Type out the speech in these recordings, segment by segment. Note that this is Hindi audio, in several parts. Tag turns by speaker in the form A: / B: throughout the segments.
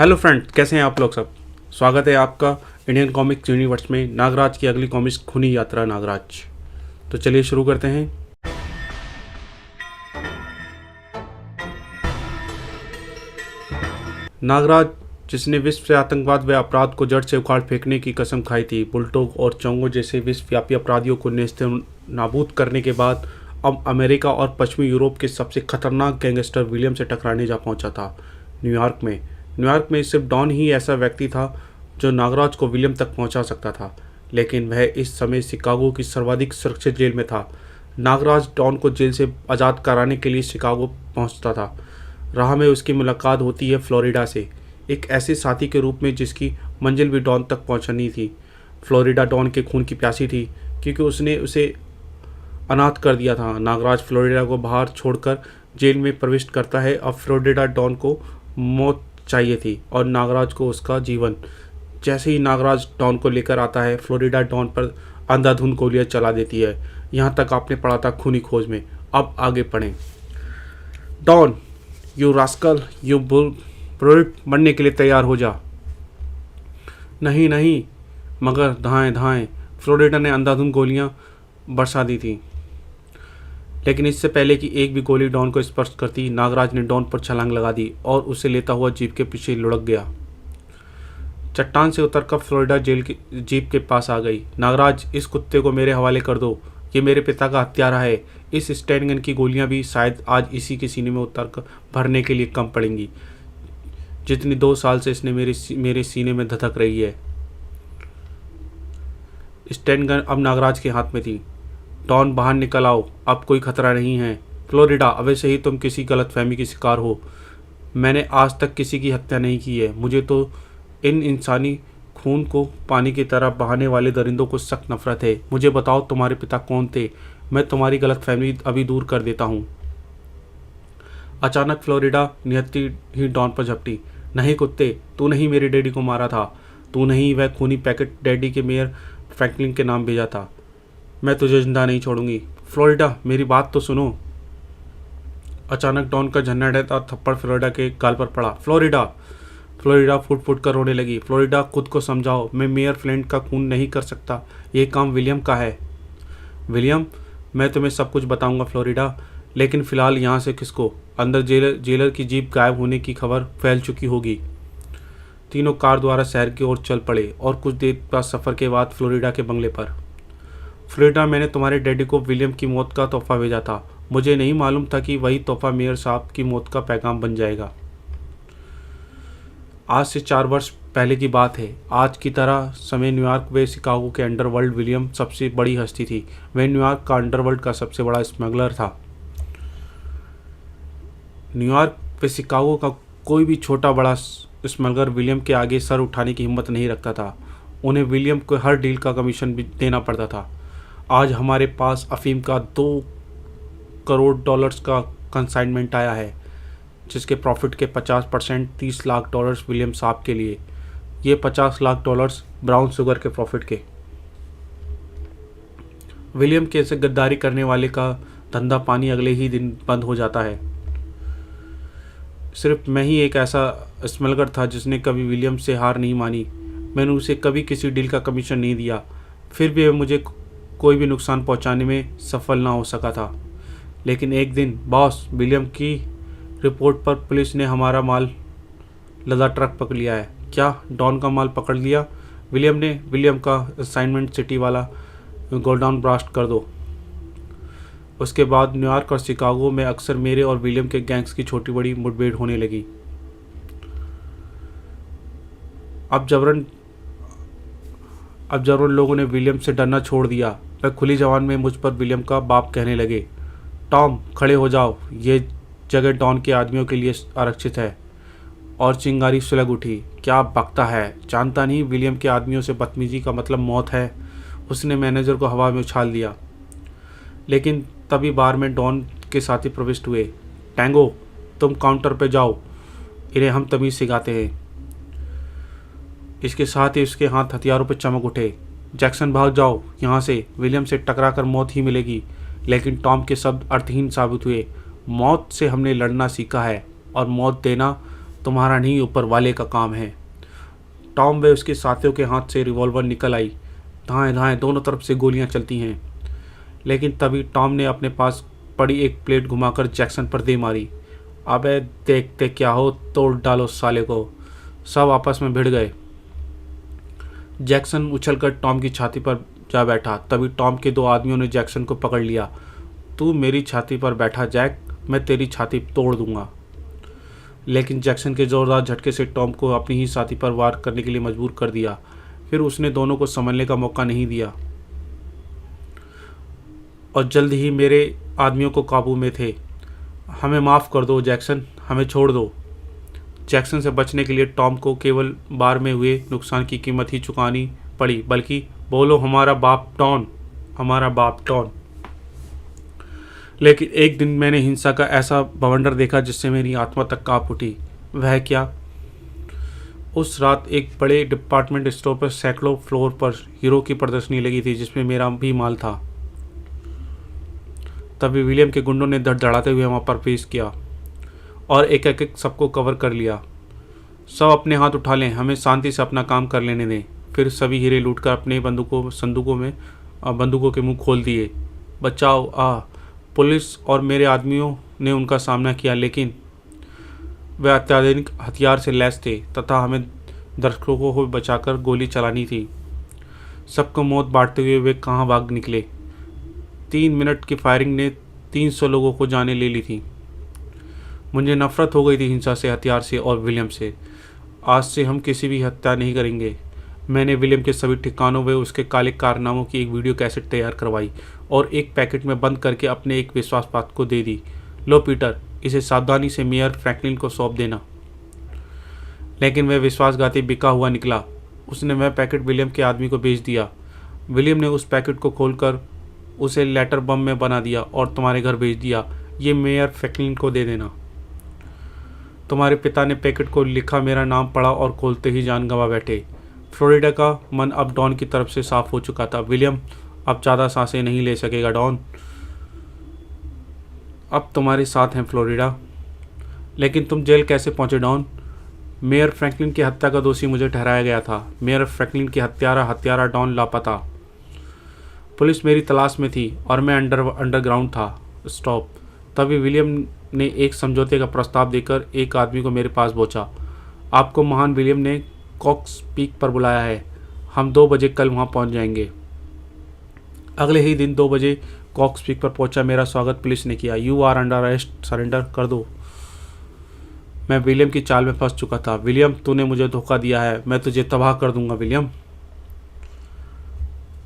A: हेलो फ्रेंड्स, कैसे हैं आप लोग सब। स्वागत है आपका इंडियन कॉमिक्स यूनिवर्स में नागराज की अगली कॉमिक्स खूनी यात्रा नागराज। तो चलिए शुरू करते हैं। नागराज, जिसने विश्व से आतंकवाद व अपराध को जड़ से उखाड़ फेंकने की कसम खाई थी, बुलटोग और चोंगो जैसे विश्वव्यापी अपराधियों को नेस्त नाबूद करने के बाद अब अमेरिका और पश्चिमी यूरोप के सबसे खतरनाक गैंगस्टर विलियम से टकराने जा पहुंचा था न्यूयॉर्क में सिर्फ डॉन ही ऐसा व्यक्ति था जो नागराज को विलियम तक पहुंचा सकता था, लेकिन वह इस समय शिकागो की सर्वाधिक सुरक्षित जेल में था। नागराज डॉन को जेल से आज़ाद कराने के लिए शिकागो पहुंचता था। राह में उसकी मुलाकात होती है फ्लोरिडा से, एक ऐसे साथी के रूप में जिसकी मंजिल भी डॉन तक पहुंचनी थी। फ्लोरिडा डॉन के खून की प्यासी थी क्योंकि उसने उसे अनाथ कर दिया था। नागराज फ्लोरिडा को बाहर छोड़कर जेल में प्रवेश करता है। अब फ्लोरिडा डॉन को मौत चाहिए थी और नागराज को उसका जीवन। जैसे ही नागराज डॉन को लेकर आता है, फ्लोरिडा डॉन पर अंधाधुंध गोलियां चला देती है। यहाँ तक आपने पढ़ा था खूनी खोज में, अब आगे पढ़ें। Don, you rascal, you bull, मरने के लिए तैयार हो जा। नहीं नहीं, मगर धाएं धाएं। फ्लोरिडा ने अंधाधुंध गोलियां बरसा दी थी, लेकिन इससे पहले कि एक भी गोली डॉन को स्पर्श करती, नागराज ने डॉन पर छलांग लगा दी और उसे लेता हुआ जीप के पीछे लुढ़क गया। चट्टान से उतरकर फ्लोरिडा जेल की जीप के पास आ गई। नागराज, इस कुत्ते को मेरे हवाले कर दो, ये मेरे पिता का हत्यारा है। इस स्टैन गन की गोलियां भी शायद आज इसी के सीने में उतरकर भरने के लिए कम पड़ेंगी, जितनी 2 साल से इसने मेरे सीने में धधक रही है। स्टैन गन अब नागराज के हाथ में थी। डॉन, बाहर निकल आओ, अब कोई खतरा नहीं है। फ्लोरिडा, अवश्य ही तुम किसी गलतफहमी की शिकार हो। मैंने आज तक किसी की हत्या नहीं की है। मुझे तो इन इंसानी खून को पानी की तरह बहाने वाले दरिंदों को सख्त नफरत है। मुझे बताओ, तुम्हारे पिता कौन थे? मैं तुम्हारी गलतफहमी अभी दूर कर देता हूँ। अचानक फ्लोरिडा निहत्ती ही डॉन पर झपटी। नहीं कुत्ते, तू नहीं मेरे डैडी को मारा था। तू नहीं वह खूनी पैकेट डैडी के मेयर फ्रैंकलिन के नाम भेजा था। मैं तुझे जिंदा नहीं छोड़ूंगी। फ्लोरिडा, मेरी बात तो सुनो। अचानक डॉन का झन्नाटा थप्पड़ फ्लोरिडा के गाल पर पड़ा। फ्लोरिडा फुट फुट कर रोने लगी। फ्लोरिडा, खुद को समझाओ, मैं मेयर फ्लिंट का खून नहीं कर सकता। ये काम विलियम का है। विलियम, मैं तुम्हें सब कुछ बताऊंगा फ्लोरिडा, लेकिन फिलहाल यहाँ से खिसको। अंदर जेलर की जीप गायब होने की खबर फैल चुकी होगी। तीनों कार द्वारा शहर की ओर चल पड़े और कुछ देर का सफ़र के बाद फ्लोरिडा के बंगले पर। फ्लोरिडा, मैंने तुम्हारे डैडी को विलियम की मौत का तोहफा भेजा था। मुझे नहीं मालूम था कि वही तोहफा मेयर साहब की मौत का पैगाम बन जाएगा। आज से 4 वर्ष पहले की बात है। आज की तरह समय न्यूयॉर्क व शिकागो के अंडरवर्ल्ड विलियम सबसे बड़ी हस्ती थी। वह न्यूयॉर्क का अंडरवर्ल्ड का सबसे बड़ा स्मगलर था। न्यूयॉर्क व शिकागो का कोई भी छोटा बड़ा स्मगलर विलियम के आगे सर उठाने की हिम्मत नहीं रखता था। उन्हें विलियम को हर डील का कमीशन भी देना पड़ता था। आज हमारे पास अफीम का $2 करोड़ का कंसाइनमेंट आया है, जिसके प्रॉफिट के 50% $30 लाख विलियम साहब के लिए। ये $50 लाख ब्राउन शुगर के प्रॉफिट के। विलियम के ऐसे गद्दारी करने वाले का धंधा पानी अगले ही दिन बंद हो जाता है। सिर्फ मैं ही एक ऐसा स्मगलर था जिसने कभी विलियम से हार नहीं मानी। मैंने उसे कभी किसी डील का कमीशन नहीं दिया, फिर भी मुझे कोई भी नुकसान पहुंचाने में सफल ना हो सका था। लेकिन एक दिन, बॉस, विलियम की रिपोर्ट पर पुलिस ने हमारा माल लदा ट्रक पकड़ लिया है। क्या? डॉन का माल पकड़ लिया? विलियम का असाइनमेंट सिटी वाला गोडाउन ब्लास्ट कर दो। उसके बाद न्यूयॉर्क और शिकागो में अक्सर मेरे और विलियम के गैंग्स की छोटी बड़ी मुठभेड़ होने लगी। अब जबरन लोगों ने विलियम से डरना छोड़ दिया। वह खुली जबान में मुझ पर विलियम का बाप कहने लगे। टॉम, खड़े हो जाओ, ये जगह डॉन के आदमियों के लिए आरक्षित है। और चिंगारी सुलग उठी। क्या बकता है? जानता नहीं विलियम के आदमियों से बदतमीजी का मतलब मौत है। उसने मैनेजर को हवा में उछाल दिया। लेकिन तभी बार में डॉन के साथी प्रविष्ट हुए। टैंगो, तुम काउंटर पे जाओ, इन्हें हम तमीज़ सिखाते हैं। इसके साथ ही उसके हाथ हथियारों पर चमक उठे। जैक्सन, भाग जाओ यहाँ से, विलियम से टकरा कर मौत ही मिलेगी। लेकिन टॉम के शब्द अर्थहीन साबित हुए। मौत से हमने लड़ना सीखा है और मौत देना तुम्हारा नहीं, ऊपर वाले का काम है। टॉम व उसके साथियों के हाथ से रिवॉल्वर निकल आई। धाएं धाएं दोनों तरफ से गोलियां चलती हैं। लेकिन तभी टॉम ने अपने पास पड़ी एक प्लेट घुमाकर जैक्सन पर दे मारी। अबे देखते क्या हो, तोड़ डालो साले को। सब आपस में भिड़ गए। जैक्सन उछलकर टॉम की छाती पर जा बैठा। तभी टॉम के दो आदमियों ने जैक्सन को पकड़ लिया। तू मेरी छाती पर बैठा जैक, मैं तेरी छाती तोड़ दूंगा। लेकिन जैक्सन के जोरदार झटके से टॉम को अपनी ही छाती पर वार करने के लिए मजबूर कर दिया। फिर उसने दोनों को संभलने का मौका नहीं दिया और जल्द ही मेरे आदमियों को काबू में थे। हमें माफ़ कर दो जैक्सन, हमें छोड़ दो। जैक्सन से बचने के लिए टॉम को केवल बार में हुए नुकसान की कीमत ही चुकानी पड़ी, बल्कि बोलो हमारा बाप डॉन, हमारा बाप डॉन। लेकिन एक दिन मैंने हिंसा का ऐसा बवंडर देखा जिससे मेरी आत्मा तक कांप उठी। वह क्या? उस रात एक बड़े डिपार्टमेंट स्टोर पर सैकड़ों फ्लोर पर हीरो की प्रदर्शनी लगी थी, जिसमें मेरा भी माल था। तभी विलियम के गुंडों ने धड़धड़ाते हुए वहाँ पर पेश किया और एक एक सबको कवर कर लिया। सब अपने हाथ उठा लें, हमें शांति से अपना काम कर लेने दें। फिर सभी हीरे लूटकर अपने बंदूकों के मुंह खोल दिए। बचाओ पुलिस और मेरे आदमियों ने उनका सामना किया, लेकिन वे अत्याधुनिक हथियार से लैस थे तथा हमें दर्शकों को बचाकर गोली चलानी थी। सबको मौत बांटते हुए वे कहाँ भाग निकले। 3 मिनट की फायरिंग ने 300 लोगों को जाने ले ली थी। मुझे नफरत हो गई थी हिंसा से, हथियार से और विलियम से। आज से हम किसी भी हत्या नहीं करेंगे। मैंने विलियम के सभी ठिकानों व उसके काले कारनामों की एक वीडियो कैसेट तैयार करवाई और एक पैकेट में बंद करके अपने एक विश्वासपात्र को दे दी। लो पीटर, इसे सावधानी से मेयर फ्रैंकलिन को सौंप देना। लेकिन वह विश्वासघाती बिका हुआ निकला। उसने वह पैकेट विलियम के आदमी को भेज दिया। विलियम ने उस पैकेट को खोलकर उसे लेटर बम में बना दिया और तुम्हारे घर भेज दिया। ये मेयर फ्रैंकलिन को दे देना। तुम्हारे पिता ने पैकेट को लिखा, मेरा नाम पढ़ा और खोलते ही जान गंवा बैठे। फ्लोरिडा का मन अब डॉन की तरफ से साफ हो चुका था। विलियम अब ज़्यादा सांसें नहीं ले सकेगा। डॉन अब तुम्हारे साथ हैं फ्लोरिडा। लेकिन तुम जेल कैसे पहुंचे डॉन? मेयर फ्रैंकलिन की हत्या का दोषी मुझे ठहराया गया था। मेयर फ्रैंकलिन की हत्यारा डॉन लापता। पुलिस मेरी तलाश में थी और मैं अंडरग्राउंड था। स्टॉप। तभी विलियम ने एक समझौते का प्रस्ताव देकर एक आदमी को मेरे पास पहुंचा। आपको महान विलियम ने कॉक्स पीक पर बुलाया है। हम 2 बजे कल वहां पहुंच जाएंगे। अगले ही दिन 2 बजे कॉक्स पीक पर पहुंचा। मेरा स्वागत पुलिस ने किया। You are under arrest, surrender कर दो। मैं विलियम की चाल में फंस चुका था। विलियम, तूने मुझे धोखा दिया है। मैं तुझे तबाह कर दूंगा विलियम।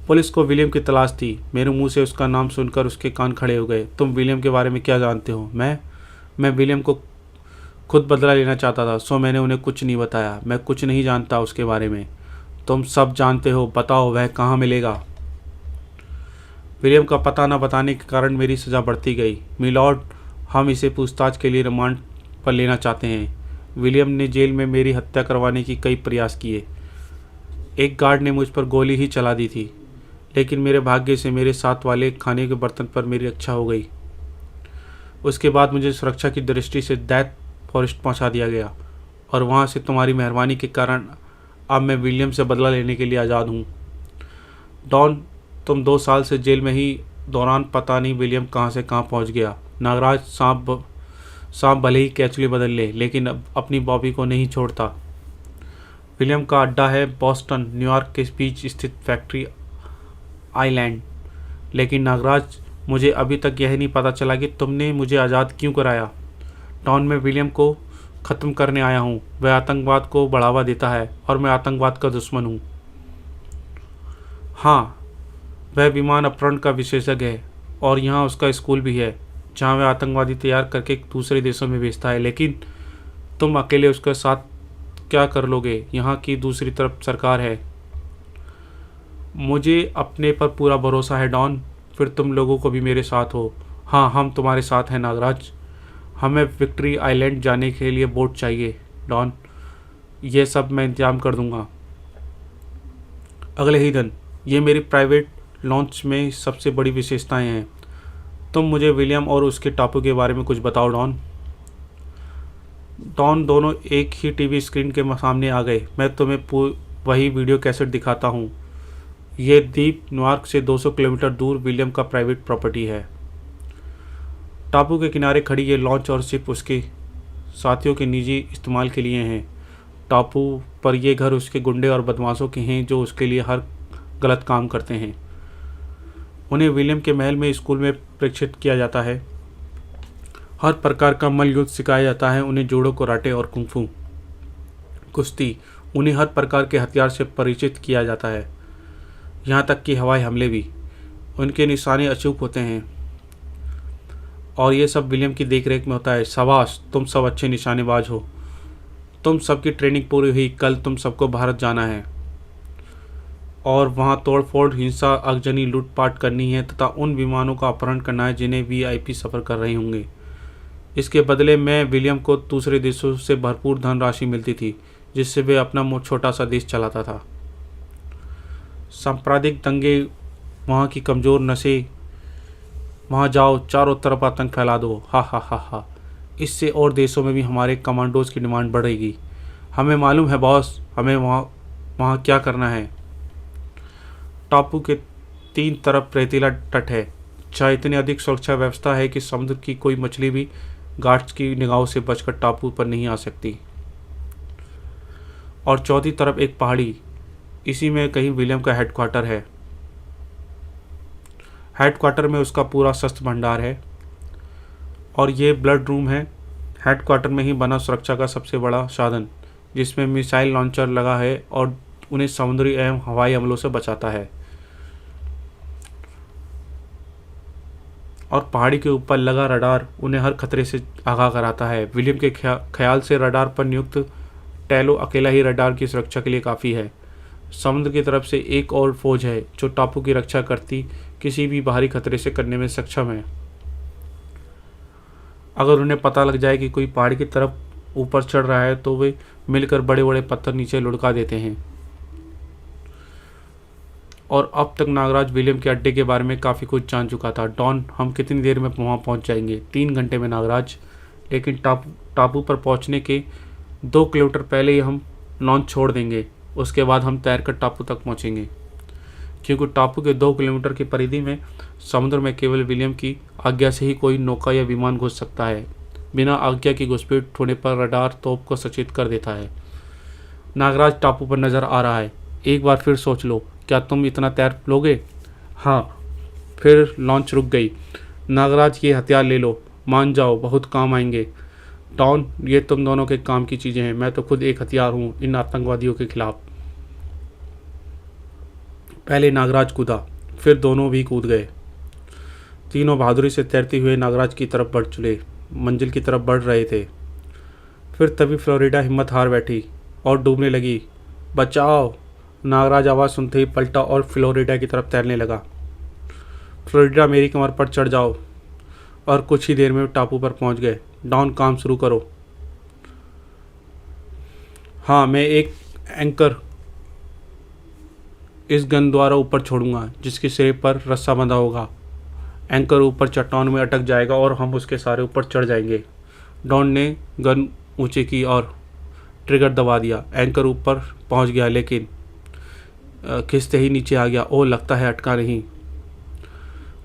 A: पुलिस को विलियम की तलाश थी। मेरे मुंह से उसका नाम सुनकर उसके कान खड़े हो गए। तुम विलियम के बारे में क्या जानते हो? मैं विलियम को खुद बदला लेना चाहता था, सो मैंने उन्हें कुछ नहीं बताया। मैं कुछ नहीं जानता उसके बारे में। तुम सब जानते हो। बताओ वह कहाँ मिलेगा? विलियम का पता न बताने के कारण मेरी सज़ा बढ़ती गई। मिलॉर्ड, हम इसे पूछताछ के लिए रिमांड पर लेना चाहते हैं। विलियम ने जेल में मेरी हत्या करवाने की कई प्रयास किए। एक गार्ड ने मुझ पर गोली ही चला दी थी, लेकिन मेरे भाग्य से मेरे साथ वाले खाने के बर्तन पर मेरी रक्षा हो गई। उसके बाद मुझे सुरक्षा की दृष्टि से डेथ फॉरेस्ट पहुंचा दिया गया और वहां से तुम्हारी मेहरबानी के कारण अब मैं विलियम से बदला लेने के लिए आज़ाद हूँ। डॉन, तुम 2 साल से जेल में ही दौरान पता नहीं विलियम कहाँ से कहाँ पहुँच गया। नागराज सांप भले ही कैचुली बदल ले, लेकिन अब अपनी बॉबी को नहीं छोड़ता। विलियम का अड्डा है बॉस्टन, न्यूयॉर्क के बीच स्थित फैक्ट्री आइलैंड। लेकिन नागराज, मुझे अभी तक यह नहीं पता चला कि तुमने मुझे आज़ाद क्यों कराया। डॉन, मैं विलियम को ख़त्म करने आया हूँ। वह आतंकवाद को बढ़ावा देता है और मैं आतंकवाद का दुश्मन हूँ। हाँ, वह विमान अपहरण का विशेषज्ञ है और यहाँ उसका स्कूल भी है, जहाँ वह आतंकवादी तैयार करके दूसरे देशों में भेजता है। लेकिन तुम अकेले उसके साथ क्या कर लोगे? यहाँ की दूसरी तरफ सरकार है। मुझे अपने पर पूरा भरोसा है डॉन। फिर तुम लोगों को भी मेरे साथ हो। हाँ, हम तुम्हारे साथ हैं नागराज। हमें विक्ट्री आइलैंड जाने के लिए बोट चाहिए डॉन। ये सब मैं इंतजाम कर दूंगा। अगले ही दिन। ये मेरी प्राइवेट लॉन्च में सबसे बड़ी विशेषताएं हैं। तुम मुझे विलियम और उसके टापू के बारे में कुछ बताओ डॉन। डॉन दोनों एक ही टीवी स्क्रीन के सामने आ गए। मैं तुम्हें वही वीडियो कैसेट दिखाता हूँ। ये द्वीप न्यूयॉर्क से 200 किलोमीटर दूर विलियम का प्राइवेट प्रॉपर्टी है। टापू के किनारे खड़ी ये लॉन्च और शिप उसके साथियों के निजी इस्तेमाल के लिए हैं। टापू पर ये घर उसके गुंडे और बदमाशों के हैं जो उसके लिए हर गलत काम करते हैं। उन्हें विलियम के महल में स्कूल में प्रेक्षित किया जाता है। हर प्रकार का मल्ल युद्ध सिखाया जाता है। उन्हें जूडो, कराटे और कुंफू, कुश्ती, उन्हें हर प्रकार के हथियार से परिचित किया जाता है, यहाँ तक कि हवाई हमले भी। उनके निशाने अचूक होते हैं और ये सब विलियम की देखरेख में होता है। शाबाश, तुम सब अच्छे निशानेबाज हो। तुम सबकी ट्रेनिंग पूरी हुई। कल तुम सबको भारत जाना है और वहाँ तोड़फोड़, हिंसा, आगजनी, लूटपाट करनी है तथा उन विमानों का अपहरण करना है जिन्हें वीआईपी सफ़र कर रहे होंगे। इसके बदले में विलियम को दूसरे देशों से भरपूर धनराशि मिलती थी जिससे वे अपना छोटा सा देश चलाता था। सांप्रदायिक दंगे, वहाँ की कमज़ोर नसें, वहाँ जाओ, चारों तरफ आतंक फैला दो। हा हा हा हा। इससे और देशों में भी हमारे कमांडोज की डिमांड बढ़ेगी। हमें मालूम है बॉस, हमें वहाँ क्या करना है। टापू के 3 तरफ रेतीला तट है। चाहे इतनी अधिक सुरक्षा व्यवस्था है कि समुद्र की कोई मछली भी गार्ड्स की निगाहों से बचकर टापू पर नहीं आ सकती। और चौथी तरफ एक पहाड़ी, इसी में कहीं विलियम का हेडक्वार्टर है। हेडक्वार्टर में उसका पूरा शस्त्र भंडार है और ये ब्लड रूम है। हेडक्वार्टर में ही बना सुरक्षा का सबसे बड़ा साधन, जिसमें मिसाइल लॉन्चर लगा है और उन्हें समुद्री एवं हवाई हमलों से बचाता है। और पहाड़ी के ऊपर लगा रडार उन्हें हर खतरे से आगाह कराता है। विलियम के ख्याल से रडार पर नियुक्त टैलो अकेला ही रडार की सुरक्षा के लिए काफ़ी है। समुद्र की तरफ से एक और फौज है जो टापू की रक्षा करती किसी भी बाहरी खतरे से करने में सक्षम है। अगर उन्हें पता लग जाए कि कोई पहाड़ी की तरफ ऊपर चढ़ रहा है तो वे मिलकर बड़े बड़े पत्थर नीचे लुढ़का देते हैं। और अब तक नागराज विलियम के अड्डे के बारे में काफ़ी कुछ जान चुका था। डॉन, हम कितनी देर में वहाँ पहुँच जाएंगे? 3 घंटे में नागराज, लेकिन टापू पर पहुँचने के 2 किलोमीटर पहले ही हम लॉन्च छोड़ देंगे। उसके बाद हम तैरकर टापू तक पहुँचेंगे, क्योंकि टापू के 2 किलोमीटर की परिधि में समुद्र में केवल विलियम की आज्ञा से ही कोई नौका या विमान घुस सकता है। बिना आज्ञा की घुसपैठ होने पर रडार तोप को सचेत कर देता है। नागराज टापू पर नज़र आ रहा है। एक बार फिर सोच लो, क्या तुम इतना तैर लोगे? हाँ। फिर लॉन्च रुक गई। नागराज, ये हथियार ले लो, मान जाओ, बहुत काम आएंगे। डॉन, ये तुम दोनों के काम की चीज़ें हैं। मैं तो खुद एक हथियार हूँ इन आतंकवादियों के खिलाफ। पहले नागराज कूदा, फिर दोनों भी कूद गए। तीनों बहादुरी से तैरते हुए नागराज की तरफ बढ़ चले, मंजिल की तरफ बढ़ रहे थे। फिर तभी फ्लोरिडा हिम्मत हार बैठी और डूबने लगी। बचाओ! नागराज आवाज़ सुनते ही पलटा और फ्लोरिडा की तरफ तैरने लगा। फ्लोरिडा, मेरी कमर पर चढ़ जाओ। और कुछ ही देर में टापू पर पहुंच गए। डॉन, काम शुरू करो। हाँ, मैं एक एंकर इस गन द्वारा ऊपर छोड़ूंगा जिसके सिरे पर रस्सा बंधा होगा। एंकर ऊपर चट्टान में अटक जाएगा और हम उसके सारे ऊपर चढ़ जाएंगे। डॉन ने गन ऊंचे की और ट्रिगर दबा दिया। एंकर ऊपर पहुंच गया लेकिन खिंचते ही नीचे आ गया। ओह, लगता है अटका नहीं।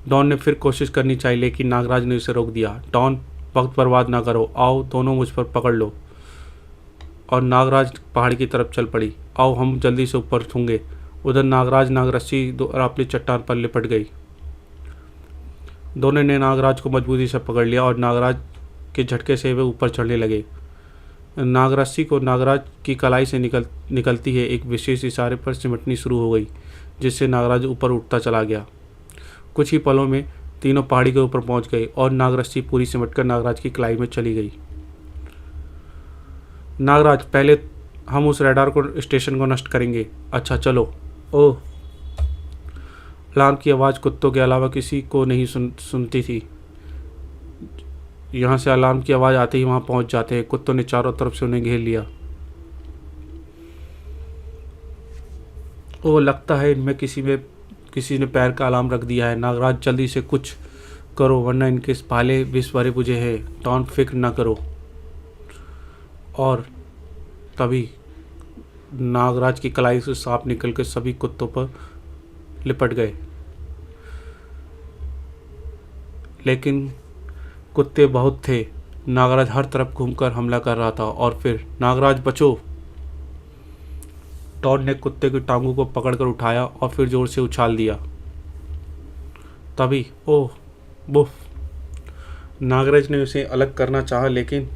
A: डॉन ने फिर कोशिश करनी चाहिए लेकिन नागराज ने उसे रोक दिया। डॉन, वक्त बर्बाद ना करो, आओ दोनों मुझ पर पकड़ लो। और नागराज पहाड़ी की तरफ चल पड़ी। आओ, हम जल्दी से ऊपर होंगे। उधर नागराज नागरस्सी अपनी चट्टान पर लिपट गई। दोनों ने नागराज को मजबूती से पकड़ लिया और नागराज के झटके से वे ऊपर चढ़ने लगे। नागरस्सी को नागराज की कलाई से निकलती है एक विशेष इशारे पर सिमटनी शुरू हो गई, जिससे नागराज ऊपर उठता चला गया। कुछ ही पलों में तीनों पहाड़ी के ऊपर पहुंच गए और नागरस्सी पूरी सिमटकर नागराज की कलाई में चली गई। नागराज, पहले हम उस रडार को स्टेशन को नष्ट करेंगे। अच्छा चलो। ओह! अलार्म की आवाज़ कुत्तों के अलावा किसी को नहीं सुनती थी। यहाँ से अलार्म की आवाज़ आते ही वहाँ पहुँच जाते हैं। कुत्तों ने चारों तरफ से उन्हें घेर लिया। ओह, लगता है इनमें किसी ने पैर का अलार्म रख दिया है। नागराज, जल्दी से कुछ करो वरना इनके भाले विष भरे बुझे हैं। डॉन, फिक्र न करो। और तभी नागराज की कलाई से सांप निकल कर सभी कुत्तों पर लिपट गए, लेकिन कुत्ते बहुत थे। नागराज हर तरफ घूमकर हमला कर रहा था और फिर नागराज बचो। डॉन ने कुत्ते की टांगों को पकड़कर उठाया और फिर जोर से उछाल दिया। तभी ओह बुफ, नागराज ने उसे अलग करना चाहा, लेकिन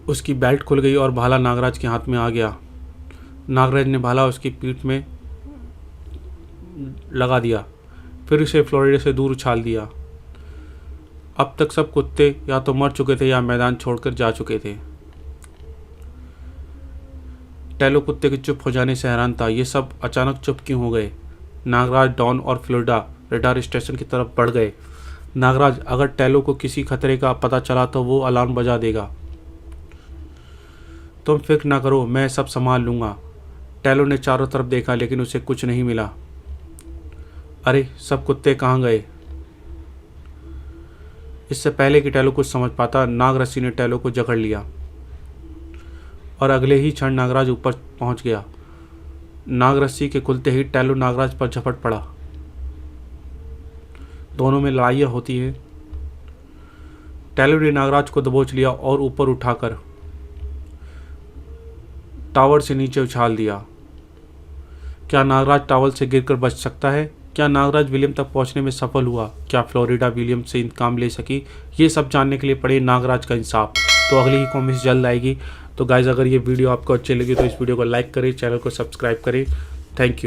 A: उसकी बेल्ट खुल गई और भाला नागराज के हाथ में आ गया। नागराज ने भाला उसकी पीठ में लगा दिया, फिर उसे फ्लोरिडा से दूर उछाल दिया। अब तक सब कुत्ते या तो मर चुके थे या मैदान छोड़कर जा चुके थे। टैलो कुत्ते के चुप हो जाने से हैरान था। ये सब अचानक चुप क्यों हो गए? नागराज, डॉन और फ्लोरिडा रडार स्टेशन की तरफ बढ़ गए। नागराज, अगर टैलो को किसी खतरे का पता चला तो वो अलार्म बजा देगा। तुम फिक्र ना करो, मैं सब संभाल लूँगा। टैलो ने चारों तरफ देखा, लेकिन उसे कुछ नहीं मिला। अरे, सब कुत्ते कहाँ गए? इससे पहले कि टैलो कुछ समझ पाता, नागरस्सी ने टैलो को जकड़ लिया और अगले ही क्षण नागराज ऊपर पहुंच गया। नागरस्सी के खुलते ही टैलो नागराज पर झपट पड़ा। दोनों में लड़ाइयाँ होती हैं। टैलो ने नागराज को दबोच लिया और ऊपर उठाकर टावर से नीचे उछाल दिया। क्या नागराज टावर से गिरकर बच सकता है? क्या नागराज विलियम तक पहुंचने में सफल हुआ? क्या फ्लोरिडा विलियम से इंतकाम ले सकी? ये सब जानने के लिए पड़े नागराज का इंसाफ। तो अगली ही कॉमिक्स जल्द आएगी। तो गाइज, अगर ये वीडियो आपको अच्छी लगी तो इस वीडियो को लाइक करें, चैनल को सब्सक्राइब करें। Thank you.